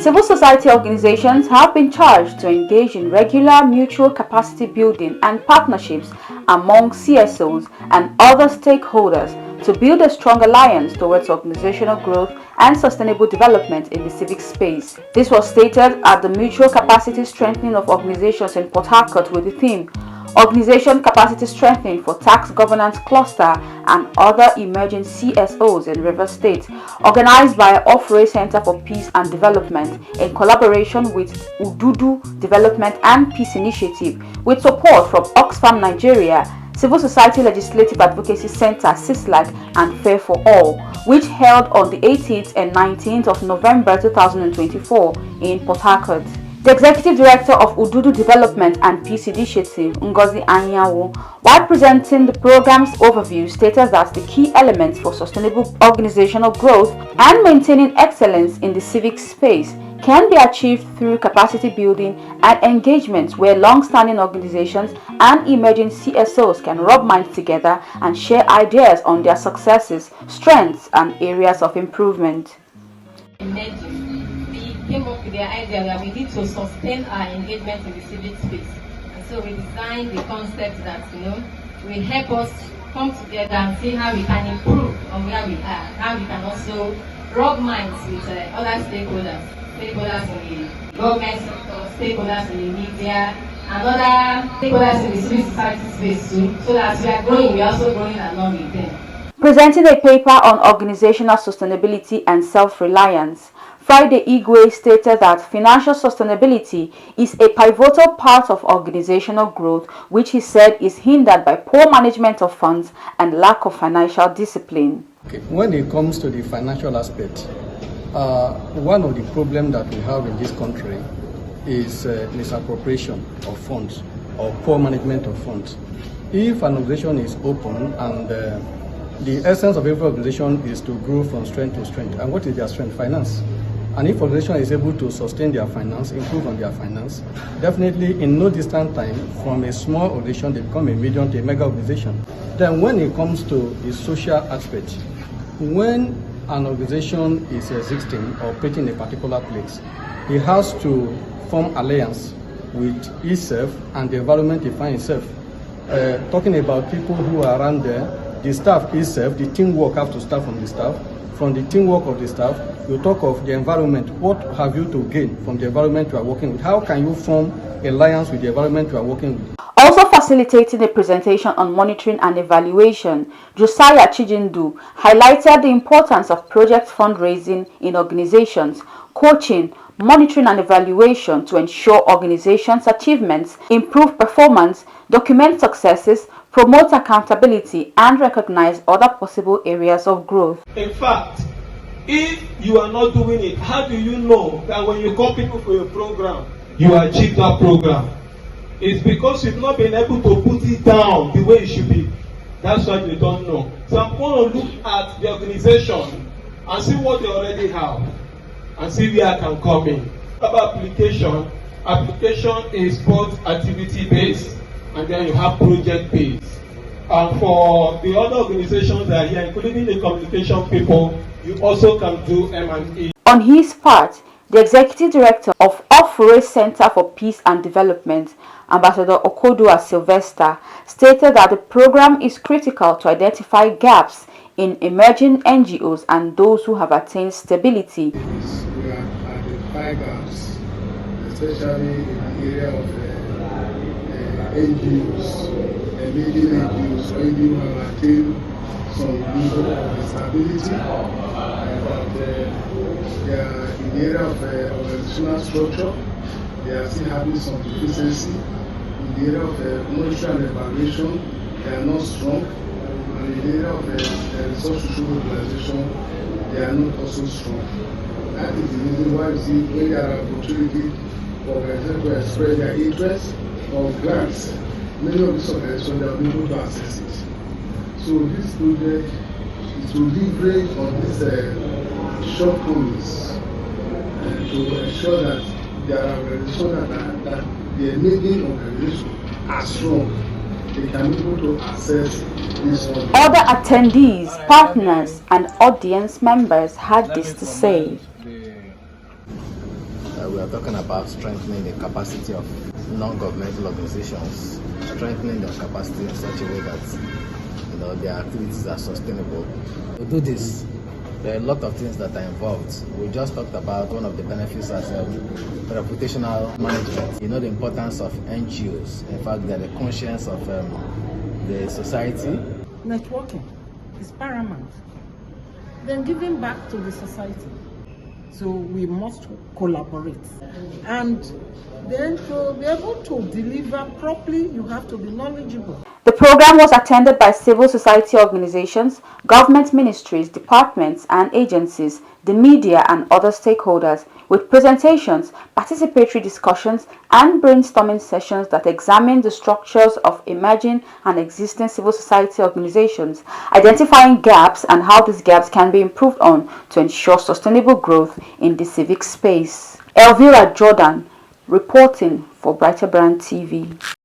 Civil society organizations have been charged to engage in regular mutual capacity building and partnerships among CSOs and other stakeholders to build a strong alliance towards organizational growth and sustainable development in the civic space. This was stated at the Mutual Capacity Strengthening of Organizations in Port Harcourt with the theme Organization Capacity Strengthening for Tax Governance Cluster and Other Emerging CSOs in Rivers State, organized by Ofure Center for Peace and Development in collaboration with Ududu Development and Peace Initiative with support from Oxfam Nigeria, Civil Society Legislative Advocacy Center CISLAC and Fair for All, which held on the 18th and 19th of November 2024 in Port Harcourt. The Executive Director of Ududu Development and Peace Initiative, Ngozi Anyanwu, while presenting the program's overview, stated that the key elements for sustainable organizational growth and maintaining excellence in the civic space can be achieved through capacity building and engagement where long-standing organizations and emerging CSOs can rub minds together and share ideas on their successes, strengths, and areas of improvement. Came up with the idea that we need to sustain our engagement in the civic space. And so we designed the concept that, will help us come together and see how we can improve on where we are, how we can also rub minds with other stakeholders in the government sector, stakeholders in the media, and other stakeholders in the civil society space too, so that we are growing, we are also growing along with them. Presenting a paper on organizational sustainability and self-reliance, Friday Igwe stated that financial sustainability is a pivotal part of organizational growth, which he said is hindered by poor management of funds and lack of financial discipline. Okay. When it comes to the financial aspect, one of the problems that we have in this country is misappropriation of funds or poor management of funds. If an organization is open and the essence of every organization is to grow from strength to strength, and what is their strength? Finance. And if organization is able to sustain their finance, improve on their finance, definitely in no distant time, from a small organization, they become a medium to a mega organization. Then when it comes to the social aspect, when an organization is existing or operating in a particular place, it has to form alliance with itself and the environment it finds itself. Talking about people who are around there, the staff itself, the teamwork have to start from the staff. From the teamwork of the staff, you talk of the environment. What have you to gain from the environment you are working with? How can you form alliance with the environment you are working with? Also facilitating a presentation on monitoring and evaluation, Josiah Chijindu highlighted the importance of project fundraising in organizations, coaching, monitoring and evaluation to ensure organizations' achievements, improve performance, document successes, promote accountability, and recognize other possible areas of growth. In fact, if you are not doing it, how do you know that when you call people for your program, you achieve that program? It's because you've not been able to put it down the way it should be. That's why you don't know. So I'm going to look at the organization and see what they already have and see where I can come in. About application is both activity-based and then you have project-based. And for the other organizations that are here, including the communication people, you also can do M&E. On his part, the Executive Director of Ofure Center for Peace and Development, Ambassador Okodua Sylvester, stated that the program is critical to identify gaps in emerging NGOs and those who have attained stability. We have identified gaps, especially in the area of NGOs, emerging NGOs, when you have attained some level of stability, but they are in the area of organizational structure, they are still having some deficiency. In the area of monetary and evaluation, they are not strong. And in the area of resource social mobilization, they are not also strong. That is the reason why you see when there are opportunities for organizations to express their interest or grants, many of these organizations are able to access it. So this project is to leverage on these shortcomings and to ensure that there are organizations that the emerging organizations are strong. They can be able to access this one. Other attendees, partners, and audience members had this to say. we are talking about strengthening the capacity of non-governmental organizations, strengthening their capacity in such a way that their activities are sustainable. To do this, there are a lot of things that are involved. We just talked about one of the benefits as reputational management. The importance of NGOs. In fact, they're the conscience of the society. Networking is paramount. Then giving back to the society. So we must collaborate. And then to be able to deliver properly, you have to be knowledgeable. The program was attended by civil society organizations, government ministries, departments and agencies, the media and other stakeholders, with presentations, participatory discussions and brainstorming sessions that examine the structures of emerging and existing civil society organizations, identifying gaps and how these gaps can be improved on to ensure sustainable growth in the civic space. Elvira Jordan, reporting for Brighter Brand TV.